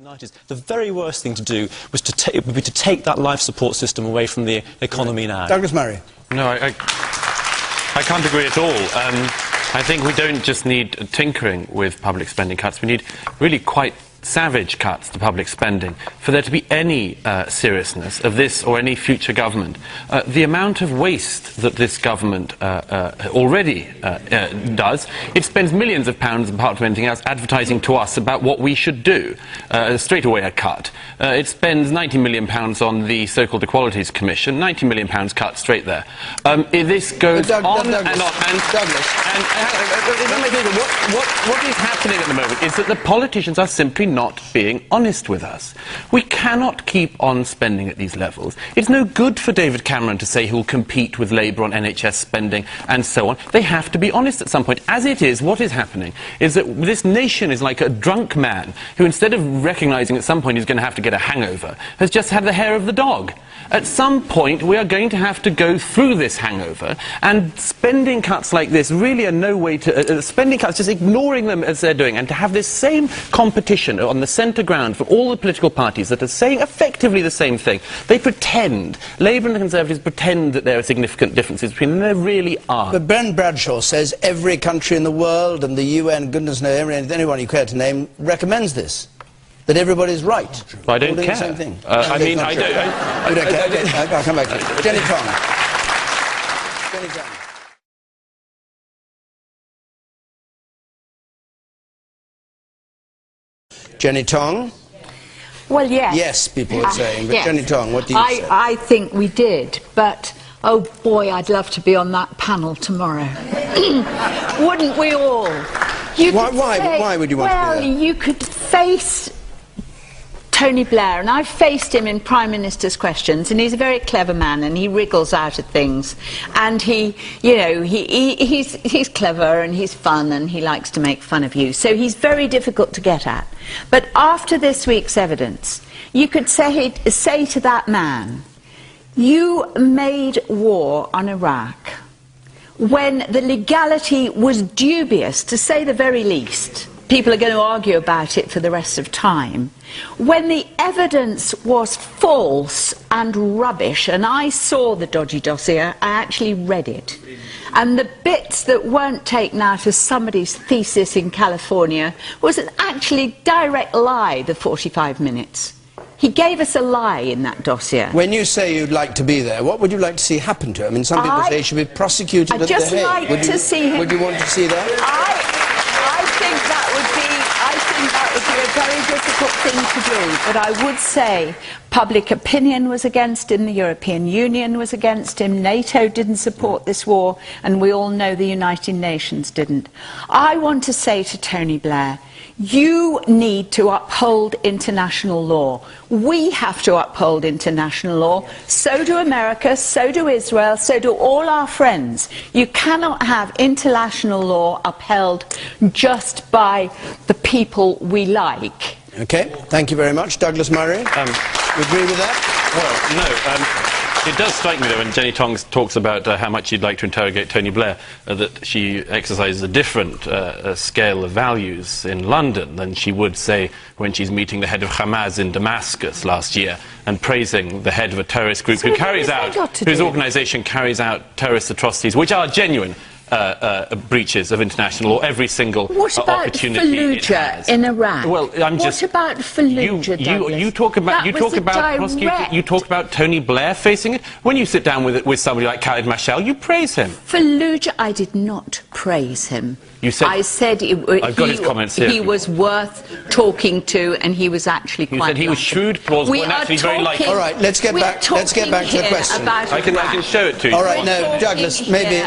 United, the very worst thing to do was would be to take that life support system away from the economy now. Douglas Murray. No, I can't agree at all. I think we don't just need tinkering with public spending cuts. We need really quite savage cuts to public spending for there to be any seriousness of this or any future government. The amount of waste that this government already does, it spends millions of pounds, apart from anything else, advertising to us about what we should do. Straight away a cut. It spends £90 million on the so-called Equalities Commission, £90 million cut straight there. This goes on and on. What is happening at the moment is that the politicians are simply not being honest with us. We cannot keep on spending at these levels. It's no good for David Cameron to say he'll compete with Labour on NHS spending and so on. They have to be honest at some point. As it is, what is happening is that this nation is like a drunk man who, instead of recognising at some point he's going to have to get a hangover, has just had the hair of the dog. At some point, we are going to have to go through this hangover, and spending cuts like this really are no way to... spending cuts, just ignoring them as they're doing, and to have this same competition on the centre ground from all the political parties that are saying effectively the same thing. They pretend, Labour and the Conservatives pretend that there are significant differences between them. There really are. But Ben Bradshaw says every country in the world, and the UN, goodness knows, anyone you care to name, recommends this. That everybody's right. Well, I don't care. The same thing. I mean, I don't... You don't care. I'll come back to you. Jenny Tong. Jenny Tong. Jenny Tong? Well, yes. Yes, people are saying. But yes. Jenny Tong, what do you say? I think we did, but... oh boy, I'd love to be on that panel tomorrow. Wouldn't we all? Why would you want to be there? Well, you could face Tony Blair, and I've faced him in Prime Minister's questions, and he's a very clever man, and he wriggles out of things, and he, you know, he's clever, and he's fun, and he likes to make fun of you, so he's very difficult to get at. But after this week's evidence, you could say to that man, you made war on Iraq when the legality was dubious, to say the very least. People are going to argue about it for the rest of time. When the evidence was false and rubbish, and I saw the dodgy dossier, I actually read it. And the bits that weren't taken out of somebody's thesis in California was an actually direct lie, the 45 minutes. He gave us a lie in that dossier. When you say you'd like to be there, what would you like to see happen to him? I mean, some people say he should be prosecuted at The Hague. I'd just like to see him... Would you want to see that? I think that would be a very difficult thing to do, but I would say public opinion was against him, the European Union was against him, NATO didn't support this war, and we all know the United Nations didn't. I want to say to Tony Blair, you need to uphold international law. We have to uphold international law. So do America, so do Israel, so do all our friends. You cannot have international law upheld just by the people we like. Okay, thank you very much. Douglas Murray, you agree with that? Well, no. It does strike me, though, when Jenny Tong talks about how much she'd like to interrogate Tony Blair, that she exercises a different scale of values in London than she would, say, when she's meeting the head of Hamas in Damascus last year and praising the head of a terrorist group whose organisation carries out terrorist atrocities, which are genuine breaches of international law every single opportunity it has. Fallujah in Iraq? Well, I'm just... What about Fallujah, Douglas? You talk about Tony Blair facing it. When you sit down with somebody like Khalid Mashal, you praise him. Fallujah, I did not praise him. You said... I said I've got his comments here. He was worth talking to, and he was actually quite... You said he was shrewd, plausible, and actually very likely. All right, let's get back to the question. I can show it to you. All right, no, Douglas, maybe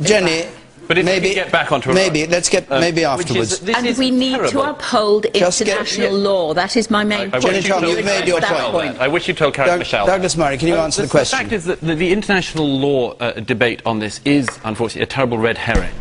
Jenny... But if we get back onto maybe afterwards. And we need to uphold international law. That is my main point. Jenny Tong, you've made your point. I wish you told Khalid Mashal. Douglas Murray, can you answer the question? The fact is that the international law debate on this is, unfortunately, a terrible red herring.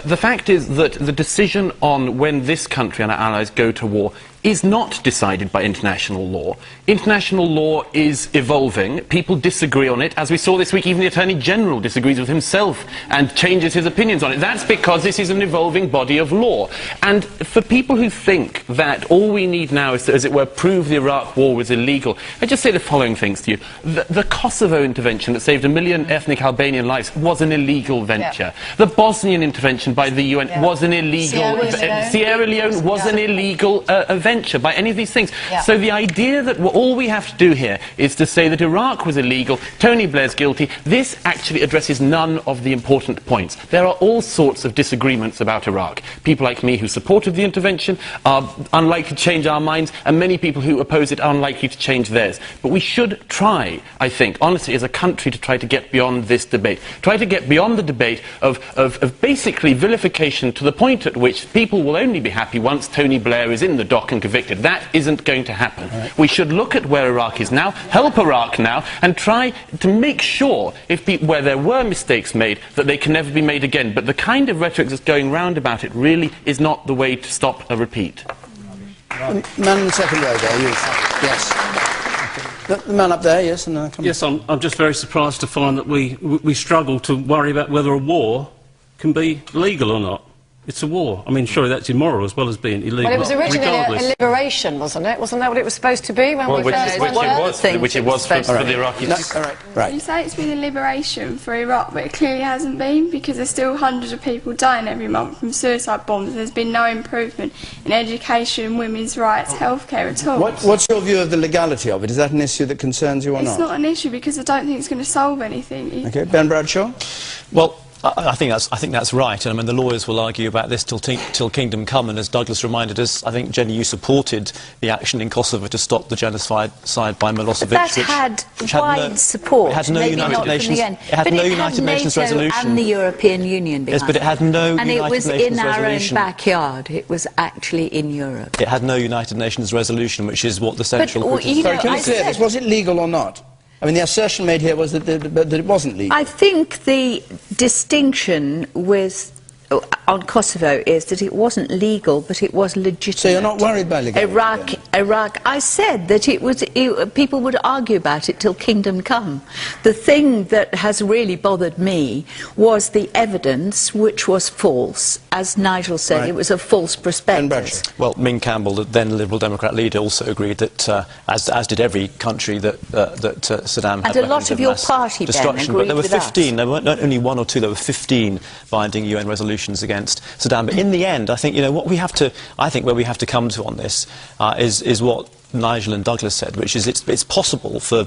The fact is that the decision on when this country and our allies go to war is not decided by international law. International law is evolving. People disagree on it. As we saw this week, even the Attorney General disagrees with himself and changes his opinions on it. That's because this is an evolving body of law. And for people who think that all we need now is to, as it were, prove the Iraq war was illegal, I just say the following things to you. The Kosovo intervention that saved 1 million ethnic Albanian lives was an illegal venture. The Bosnian intervention by the UN was an illegal... Sierra Leone was an illegal venture by any of these things. So the idea that all we have to do here is to say that Iraq was illegal, Tony Blair's guilty, this actually addresses none of the important points. There are all sorts of disagreements about Iraq. People like me who supported the intervention are unlikely to change our minds, and many people who oppose it are unlikely to change theirs. But we should try, I think, honestly, as a country, to try to get beyond this debate. Try to get beyond the debate of basically vilification to the point at which people will only be happy once Tony Blair is in the dock and convicted. That isn't going to happen. Right. We should look at where Iraq is now, help Iraq now, and try to make sure, where there were mistakes made, that they can never be made again. But the kind of rhetoric that's going round about it really is not the way to stop a repeat. Man in the second row there, yes. The man up there, yes, and then come. Yes, I'm just very surprised to find that we struggle to worry about whether a war can be legal or not. It's a war. I mean, surely that's immoral as well as being illegal. Well, it was originally a liberation, wasn't it? Wasn't that what it was supposed to be when we first which it was for the Iraqis. No, right. You say it's been a liberation for Iraq, but it clearly hasn't been, because there's still hundreds of people dying every month from suicide bombs. There's been no improvement in education, women's rights, healthcare at all. What's your view of the legality of it? Is that an issue that concerns you or not? It's not an issue, because I don't think it's going to solve anything. Okay, Ben Bradshaw? Well, I think that's right, and I mean the lawyers will argue about this till kingdom come. And as Douglas reminded us, I think Jenny, you supported the action in Kosovo to stop the genocide by Milosevic. But that had wide support. It had no United Nations. It had no United Nations resolution. And the European Union behind yes, but it had no and United it was Nations in our resolution. own backyard. It was actually in Europe. It had no United Nations resolution, which is what the central. But, you know, Sorry, can we clear this? Was it legal or not? I mean, the assertion made here was that it wasn't legal. I think the distinction on Kosovo is that it wasn't legal, but it was legitimate. So you're not worried by legality? Iraq. I said that people would argue about it till kingdom come. The thing that has really bothered me was the evidence, which was false. As Nigel said, right. It was a false prospectus. Well, Ming Campbell, the then Liberal Democrat leader, also agreed that, as did every country, that Saddam had and a lot of your party destruction. Then but there were with 15. There weren't only one or two. There were 15 binding UN resolutions against Saddam. But in the end, I think where we have to come to on this is what Nigel and Douglas said, which is it's possible for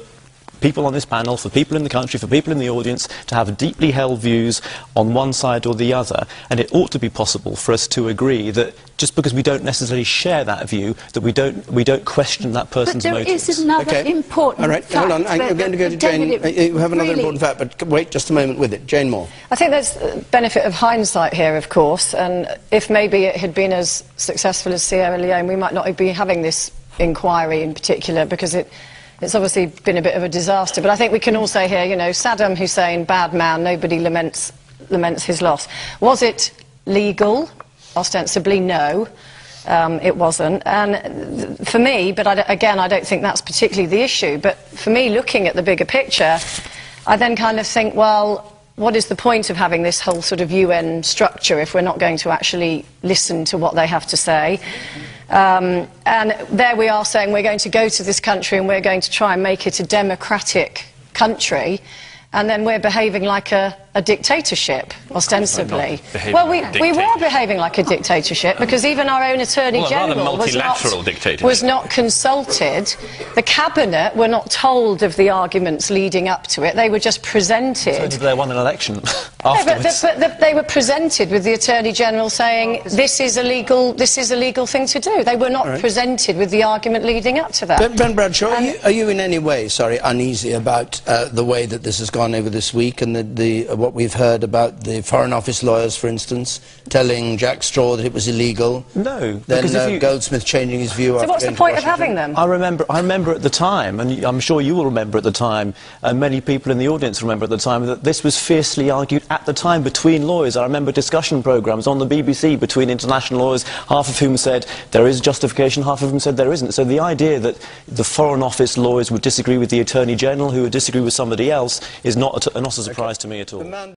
people on this panel, for people in the country, for people in the audience, to have deeply held views on one side or the other, and it ought to be possible for us to agree that just because we don't necessarily share that view, that we don't question that person's motives. But there is another important All right, fact. hold on, I'm going to go to Jane. You have another important fact, but wait just a moment with it. Jane Moore. I think there's benefit of hindsight here, of course, and if maybe it had been as successful as Sierra Leone, we might not be having this inquiry in particular, because it's obviously been a bit of a disaster. But I think we can all say here, Saddam Hussein, bad man, nobody laments his loss. Was it legal? Ostensibly, no. It wasn't. And for me, but again, I don't think that's particularly the issue, but for me, looking at the bigger picture, I then kind of think, well, what is the point of having this whole sort of UN structure if we're not going to actually listen to what they have to say? And there we are saying we're going to go to this country and we're going to try and make it a democratic country, and then we're behaving like a dictatorship, ostensibly. Well, we were behaving like a dictatorship, because even our own Attorney General was not consulted. The Cabinet were not told of the arguments leading up to it. They were just presented. So did they won an election afterwards? But they were presented with the Attorney General saying this is a legal thing to do. They were not presented with the argument leading up to that. Ben Bradshaw, are you in any way, uneasy about the way that this has gone over this week and what we've heard about the Foreign Office lawyers, for instance, telling Jack Straw that it was illegal. No, Then because if you... Goldsmith changing his view. So what's the point of having them? I remember at the time, and I'm sure you will remember at the time, and many people in the audience remember at the time, that this was fiercely argued at the time between lawyers. I remember discussion programmes on the BBC between international lawyers, half of whom said there is justification, half of them said there isn't. So the idea that the Foreign Office lawyers would disagree with the Attorney General, who would disagree with somebody else, is not a surprise to me at all.